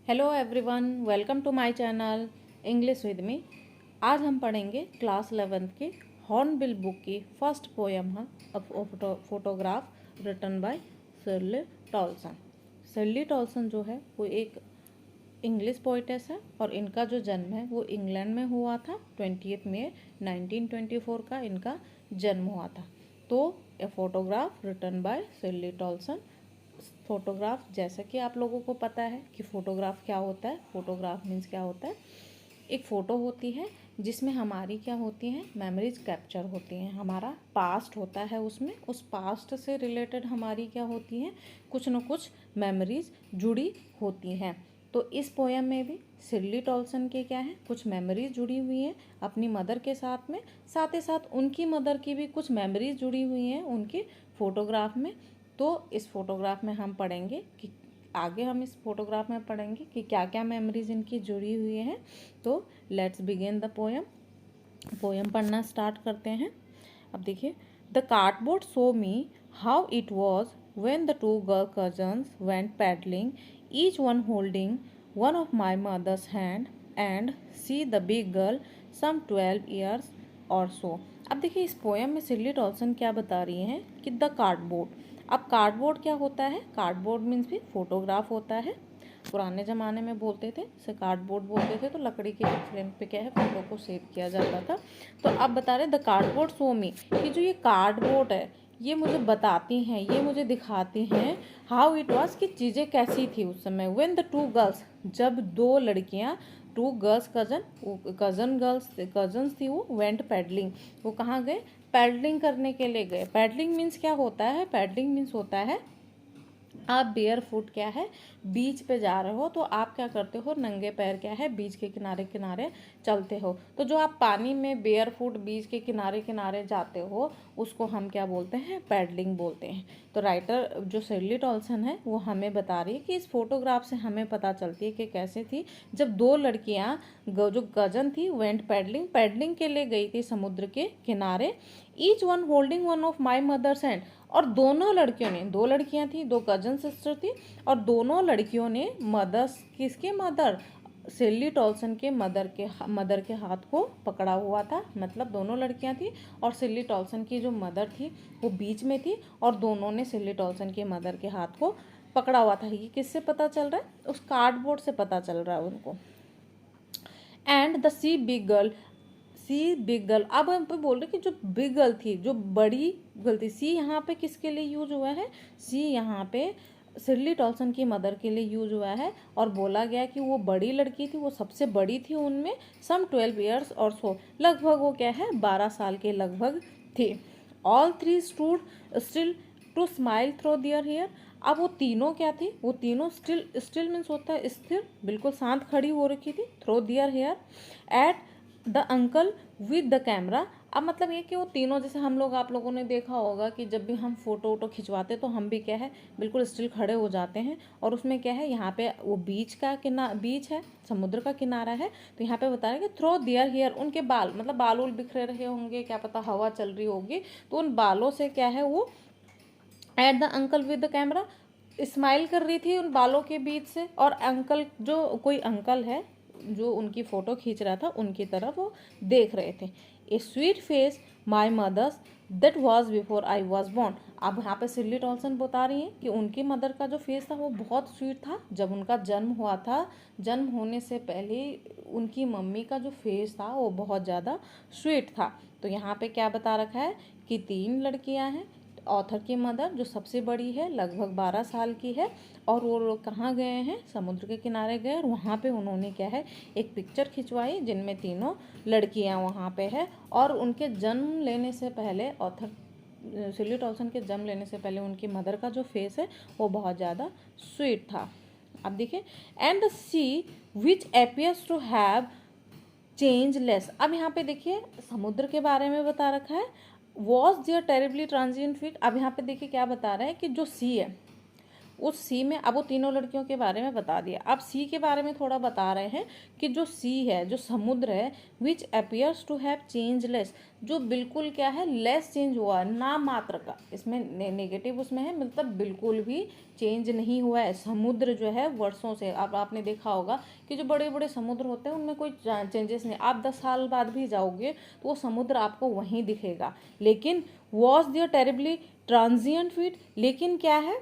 Hello everyone, welcome to my channel English with me. आज हम पढ़ेंगे क्लास 11th की हॉर्नबिल बुक की फर्स्ट पोएम है photograph written by Shirley Toulson. Shirley Toulson जो है वो एक इंग्लिश पोइटेस है और इनका जो जन्म है वो इंग्लैंड में हुआ था। 20 मई 1924 का इनका जन्म हुआ था। तो A photograph written by Shirley Toulson. Photograph, जैसा कि आप लोगों को पता है कि फ़ोटोग्राफ क्या होता है। फ़ोटोग्राफ मीन्स क्या होता है, एक फ़ोटो होती है जिसमें हमारी क्या होती हैं, मेमोरीज कैप्चर होती हैं। हमारा पास्ट होता है, उसमें उस पास्ट से रिलेटेड हमारी क्या होती हैं, कुछ न कुछ मेमोरीज जुड़ी होती हैं। तो इस पोएम में भी शिर्ली टॉल्सन के क्या है, कुछ मेमोरीज जुड़ी हुई हैं अपनी मदर के साथ में। साथ ही साथ उनकी मदर की भी कुछ मेमोरीज जुड़ी हुई हैं उनके फोटोग्राफ में। तो इस फोटोग्राफ में हम पढ़ेंगे कि आगे हम इस फोटोग्राफ में पढ़ेंगे कि क्या क्या मेमोरीज इनकी जुड़ी हुई हैं। तो लेट्स बिगिन द पोएम पढ़ना स्टार्ट करते हैं। अब देखिए, the cardboard show me how it was when the two girl cousins went paddling, each one holding one of my mother's hand, and see the big girl some 12 years or so। अब देखिए, इस poem में शिर्ली Toulson क्या बता रही हैं कि the cardboard. अब कार्डबोर्ड क्या होता है, कार्डबोर्ड मीन्स भी फोटोग्राफ होता है। पुराने ज़माने में बोलते थे से कार्डबोर्ड बोलते थे, तो लकड़ी के फ्रेम पे क्या है, फोटो को सेव किया जाता था। तो अब बता रहे द कार्डबोर्ड शो मी, कि जो ये कार्डबोर्ड है ये मुझे बताती हैं, ये मुझे दिखाती हैं हाउ इट वॉज, कि चीज़ें कैसी थी उस समय। व्हेन द टू गर्ल्स, जब दो लड़कियां, टू गर्ल्स कजन्स थी, वो वेंट पैडलिंग, वो कहाँ गए, पैडलिंग करने के लिए गए। पैडलिंग मीन्स क्या होता है, पैडलिंग मीन्स होता है आप बेयर फुट क्या है, बीच पे जा रहे हो, तो आप क्या करते हो, नंगे पैर क्या है, बीच के किनारे किनारे चलते हो। तो जो आप पानी में बेयर फुट बीच के किनारे किनारे जाते हो, उसको हम क्या बोलते हैं, पैडलिंग बोलते हैं। तो राइटर जो शिर्ली टॉल्सन है वो हमें बता रही है कि इस फोटोग्राफ से हमें पता चलती है कि कैसे थी जब दो लड़कियां जो कजन थी वेंट पैडलिंग, पैडलिंग के लिए गई थी समुद्र के किनारे। Each one holding one of my mother's hand, और दोनों लड़कियों ने, दो लड़कियां थी, दो कजन सिस्टर थी, और दोनों लड़कियों ने मदर्स, किसके मदर, शिर्ली टॉल्सन के मदर के हाथ को पकड़ा हुआ था। मतलब दोनों लड़कियां थी और शिर्ली टॉल्सन की जो मदर थी वो बीच में थी, और दोनों ने शिर्ली टॉल्सन के मदर के हाथ को पकड़ा हुआ था। ये किससे पता चल रहा है, उस कार्डबोर्ड से पता चल रहा है उनको। And the sea big girl, अब हम पे बोल रहे कि जो बिग गर्ल थी, जो बड़ी गर्ल थी, सी यहाँ पे किसके लिए यूज हुआ है, सी यहाँ पे शिर्ली टॉल्सन की मदर के लिए यूज हुआ है। और बोला गया कि वो बड़ी लड़की थी, वो सबसे बड़ी थी उनमें, सम 12 ईयर्स और सो, लगभग वो क्या है, 12 साल के लगभग थे। All three stood still to smile through their hair. अब वो तीनों क्या थी, वो तीनों स्टिल मीन्स होता है स्थिर, बिल्कुल शांत खड़ी हो रखी थी, through their hair at the uncle with the camera. अब मतलब ये कि वो तीनों, जैसे हम लोग, आप लोगों ने देखा होगा कि जब भी हम फोटो वोटो खिंचवाते तो हम भी क्या है, बिल्कुल स्टिल खड़े हो जाते हैं। और उसमें क्या है, यहाँ पे वो बीच है, समुद्र का किनारा है। तो यहाँ पे बता रहे कि थ्रो दियर हेयर, उनके बाल, मतलब बाल उल बिखरे रहे होंगे, क्या पता हवा चल रही होगी, तो उन बालों से क्या है, वो eight the uncle with the camera, smile कर रही थी उन बालों के बीच से। और अंकल, जो कोई अंकल है जो उनकी फ़ोटो खींच रहा था, उनकी तरफ वो देख रहे थे। A sweet face my mother's that was before I was born. अब यहाँ पे शिर्ली टॉल्सन बता रही हैं कि उनकी मदर का जो फेस था वो बहुत स्वीट था जब उनका जन्म हुआ था। जन्म होने से पहले उनकी मम्मी का जो फेस था वो बहुत ज़्यादा स्वीट था। तो यहाँ पे क्या बता रखा है कि 3 लड़कियाँ हैं। ऑथर की मदर जो सबसे बड़ी है, लगभग 12 साल की है, और वो लोग कहाँ गए हैं, समुद्र के किनारे गए, और वहाँ पे उन्होंने क्या है, एक पिक्चर खिंचवाई जिनमें तीनों लड़कियाँ वहाँ पे है। और उनके जन्म लेने से पहले, ऑथर शिर्ली टॉल्सन के जन्म लेने से पहले उनकी मदर का जो फेस है वो बहुत ज़्यादा स्वीट था। अब देखिए, and the sea which appears to have change less. अब यहाँ पे देखिए समुद्र के बारे में बता रखा है। Was their terribly transient feet. अब यहाँ पे देखिए क्या बता रहा है कि जो सी है उस सी में, अब वो तीनों लड़कियों के बारे में बता दिया, अब सी के बारे में थोड़ा बता रहे हैं कि जो सी है, जो समुद्र है, which appears to have change less, जो बिल्कुल क्या है, लेस चेंज हुआ, नाम मात्र का, इसमें नेगेटिव उसमें है, मतलब बिल्कुल भी चेंज नहीं हुआ है। समुद्र जो है वर्षों से, अब आपने देखा होगा कि जो बड़े बड़े समुद्र होते हैं उनमें कोई चेंजेस नहीं, आप 10 साल बाद भी जाओगे तो वो समुद्र आपको वहीं दिखेगा। लेकिन was their terribly transient feet, लेकिन क्या है,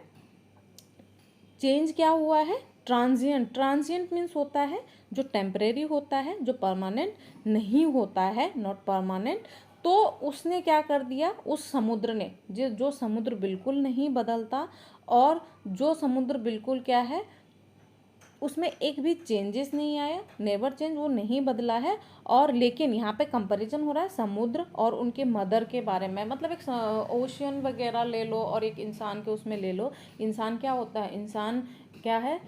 चेंज क्या हुआ है, ट्रांजिएंट। ट्रांजिएंट मीन्स होता है जो टेम्परेरी होता है, जो परमानेंट नहीं होता है, नॉट परमानेंट। तो उसने क्या कर दिया, उस समुद्र ने, जो समुद्र बिल्कुल नहीं बदलता और जो समुद्र बिल्कुल क्या है, उसमें एक भी चेंजेस नहीं आया, नेवर चेंज, वो नहीं बदला है। और लेकिन यहाँ पे कंपैरिजन हो रहा है समुद्र और उनके मदर के बारे में, मतलब एक ओशियन वगैरह ले लो और एक इंसान के उसमें ले लो। इंसान क्या होता है, इंसान क्या है,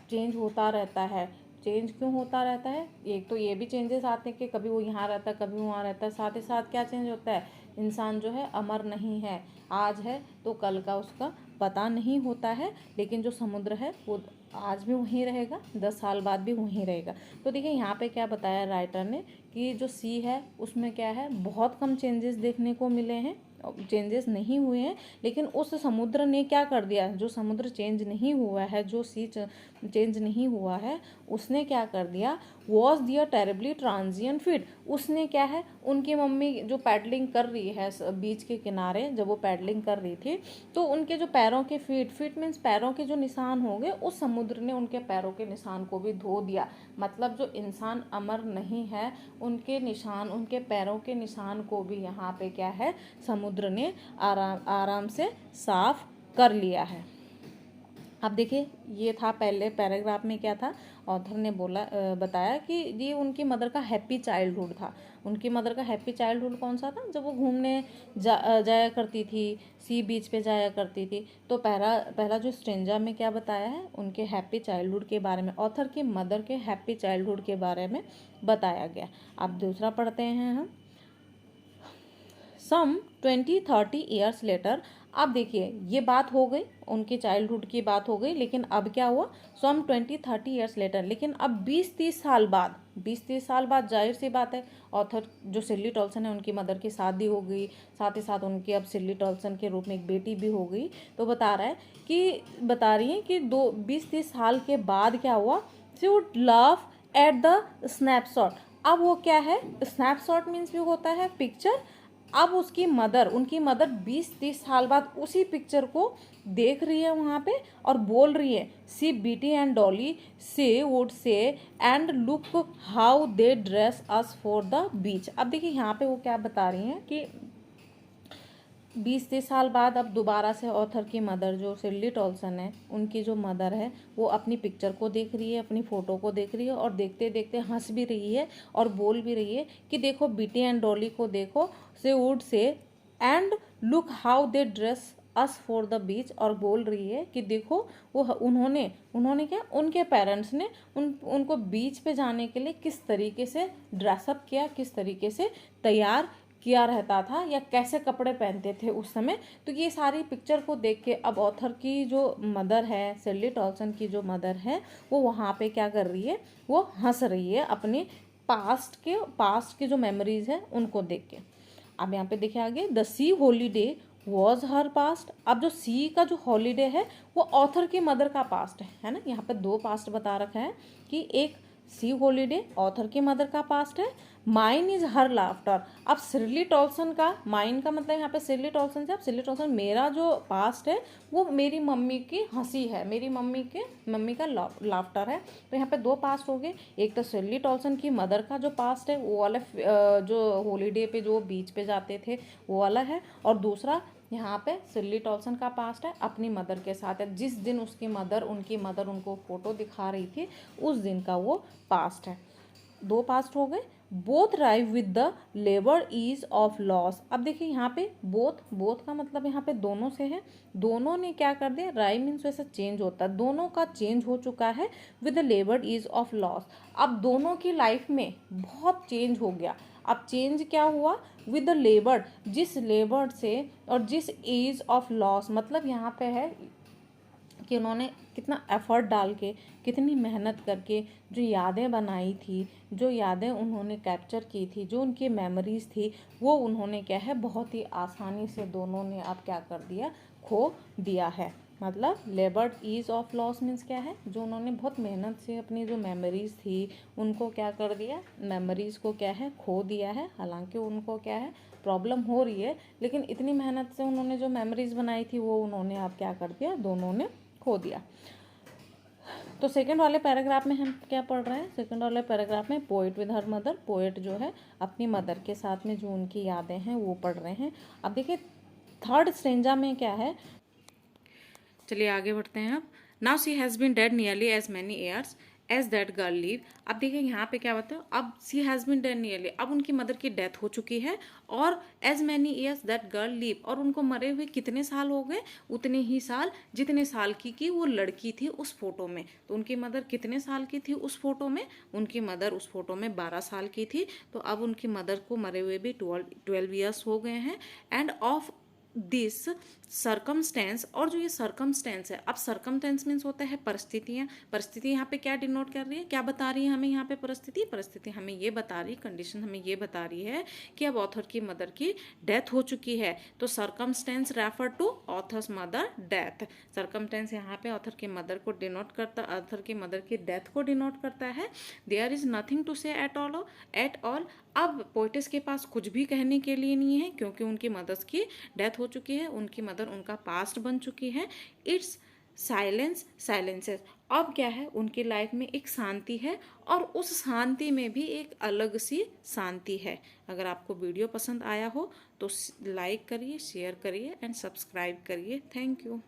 चेंज होता रहता है। चेंज क्यों होता रहता है, एक तो ये भी चेंजेस आते हैं कि कभी वो यहाँ रहता है, कभी वहाँ रहता है, साथ ही साथ क्या चेंज होता है, इंसान जो है अमर नहीं है, आज है तो कल का उसका पता नहीं होता है। लेकिन जो समुद्र है वो आज भी वहीं रहेगा, 10 साल बाद भी वहीं रहेगा। तो देखिए यहाँ पे क्या बताया राइटर ने कि जो सी है उसमें क्या है, बहुत कम चेंजेस देखने को मिले हैं, चेंजेस नहीं हुए हैं। लेकिन उस समुद्र ने क्या कर दिया, जो समुद्र चेंज नहीं हुआ है, जो सी चेंज नहीं हुआ है, उसने क्या कर दिया, was their terribly transient feet, उसने क्या है, उनकी मम्मी जो पैडलिंग कर रही है बीच के किनारे, जब वो पैडलिंग कर रही थी तो उनके जो पैरों के फीट मीन्स पैरों के जो निशान हो गए, उस समुद्र ने उनके पैरों के निशान को भी धो दिया। मतलब जो इंसान अमर नहीं है, उनके निशान, उनके पैरों के निशान को भी यहाँ पे क्या है, समुद्र ने आराम से साफ कर लिया है। अब देखिए ये था पहले पैराग्राफ में क्या था, ऑथर ने बताया कि ये उनकी मदर का हैप्पी चाइल्डहुड था। उनकी मदर का हैप्पी चाइल्डहुड कौन सा था, जब वो घूमने जाया करती थी, सी बीच पे जाया करती थी। तो पहला जो स्ट्रेंजा में क्या बताया है, उनके हैप्पी चाइल्डहुड के बारे में, ऑथर की मदर के हैप्पी चाइल्डहुड के बारे में बताया गया। अब दूसरा पढ़ते हैं हम, सम 20-30 ईयर्स लेटर। अब देखिए ये बात हो गई, उनकी चाइल्डहुड की बात हो गई, लेकिन अब क्या हुआ, सम 20-30 ईयर्स लेटर, लेकिन अब 20-30 साल बाद, 20-30 साल बाद जाहिर सी बात है, ऑथर जो सिल्ली टॉल्सन है उनकी मदर की शादी हो गई, साथ ही साथ उनकी अब सिल्ली टॉल्सन के रूप में एक बेटी भी हो गई। तो बता रही है कि 20-30 साल के बाद क्या हुआ, she would laugh at the snapshot. अब वो क्या है, स्नैपशॉट मीन्स भी होता है पिक्चर। अब उनकी मदर 20-30 साल बाद उसी पिक्चर को देख रही है वहाँ पे और बोल रही है, सी बीटी एंड डॉली से would say and look how they dress us for the beach. अब देखिए यहाँ पे वो क्या बता रही हैं कि 20-30 साल बाद अब दोबारा से ऑथर की मदर जो सिल्ली टॉल्सन है, उनकी जो मदर है, वो अपनी पिक्चर को देख रही है, अपनी फ़ोटो को देख रही है और देखते देखते हंस भी रही है और बोल भी रही है कि देखो बीटी एंड डॉली को देखो, से would say and look how they dress us for the beach, और बोल रही है कि देखो वो उन्होंने क्या, उनके पेरेंट्स ने उनको बीच पे जाने के लिए किस तरीके से ड्रेसअप किया, किस तरीके से तैयार किया रहता था या कैसे कपड़े पहनते थे उस समय। तो ये सारी पिक्चर को देख के अब ऑथर की जो मदर है, सिल्ली टॉल्सन की जो मदर है, वो वहाँ पे क्या कर रही है, वो हंस रही है अपने पास्ट के जो मेमोरीज है उनको देख के। अब यहाँ पे देखिए आगे, the C holiday was her past. अब जो सी का जो हॉलीडे है वो ऑथर की मदर का पास्ट है ना, यहाँ पे 2 पास्ट बता रखा है कि एक सी हॉलीडे ऑथर की मदर का पास्ट है, माइन इज हर लाफ्टर। अब सिल्ली टॉल्सन का, माइन का मतलब यहाँ पे सिल्ली टॉल्सन से, अब सिल्ली टॉल्सन मेरा जो पास्ट है वो मेरी मम्मी की हंसी है, मेरी मम्मी का लाफ्टर है। तो यहाँ पे 2 पास्ट हो गए, एक तो सिल्ली टॉल्सन की मदर का जो पास्ट है वो वाला जो हॉलीडे पे जो बीच पे जाते थे वो वाला है, और दूसरा यहाँ पे सिल्ली टॉल्सन का पास्ट है अपनी मदर के साथ है, जिस दिन उनकी मदर उनको फोटो दिखा रही थी उस दिन का वो पास्ट है। 2 पास्ट हो गए। Both wry with the labour ease of loss. अब देखिए यहाँ पे बोथ का मतलब यहाँ पे दोनों से है, दोनों ने क्या कर दिया, राइव मीन्स वैसे चेंज होता है, दोनों का चेंज हो चुका है with the labour ease of loss. अब दोनों की लाइफ में बहुत चेंज हो गया। अब चेंज क्या हुआ, विद द लेबर, जिस लेबर से और जिस एज ऑफ लॉस, मतलब यहाँ पे है कि उन्होंने कितना एफर्ट डाल के, कितनी मेहनत करके जो यादें बनाई थी, जो यादें उन्होंने कैप्चर की थी, जो उनकी मेमोरीज थी, वो उन्होंने क्या है बहुत ही आसानी से दोनों ने अब क्या कर दिया, खो दिया है। मतलब laboured ease of loss means क्या है, जो उन्होंने बहुत मेहनत से अपनी जो मेमोरीज थी उनको क्या कर दिया, मेमोरीज को क्या है खो दिया है। हालांकि उनको क्या है प्रॉब्लम हो रही है, लेकिन इतनी मेहनत से उन्होंने जो मेमोरीज बनाई थी वो उन्होंने अब क्या कर दिया, दोनों ने खो दिया। तो सेकंड वाले पैराग्राफ में हम क्या पढ़ रहे हैं, सेकंड वाले पैराग्राफ में poet with her mother, poet जो है अपनी मदर के साथ में जो उनकी यादें हैं वो पढ़ रहे हैं। अब देखिए थर्ड स्टेंजा में क्या है, चलिए आगे बढ़ते हैं। अब now she has been dead nearly as many years as that girl live. अब देखिए यहाँ पे क्या बताओ, अब she has been dead nearly, अब उनकी मदर की डेथ हो चुकी है, और as many years that girl live, और उनको मरे हुए कितने साल हो गए, उतने ही साल जितने साल की वो लड़की थी उस फोटो में। तो उनकी मदर कितने साल की थी उस फोटो में, उनकी मदर उस फोटो में 12 साल की थी। तो अब उनकी मदर को मरे हुए भी 12 ईयर्स हो गए हैं। एंड ऑफ दिस सर्कमस्टेंस, और जो ये सर्कमस्टेंस है, अब सर्कमस्टेंस मीन्स होता है परिस्थितियाँ। परिस्थिति यहाँ पे क्या डिनोट कर रही है, क्या बता रही है हमें यहाँ पे परिस्थिति, परिस्थिति हमें ये बता रही, कंडीशन हमें ये बता रही है कि अब ऑथर की मदर की डेथ हो चुकी है। तो circumstances refer to author's mother death. Circumstances यहाँ पे ऑथर की मदर को डिनोट करता, ऑथर की मदर की डेथ को डिनोट करता है। देयर इज नथिंग टू से एट ऑल। अब पोइटिस के पास कुछ भी कहने के लिए नहीं है, क्योंकि उनकी मदर्स की डेथ हो चुकी है, उनकी मदर उनका पास्ट बन चुकी है। It's silences. अब क्या है, उनकी लाइफ में एक शांति है, और उस शांति में भी एक अलग सी शांति है। अगर आपको वीडियो पसंद आया हो तो लाइक करिए, शेयर करिए एंड सब्सक्राइब करिए। Thank you.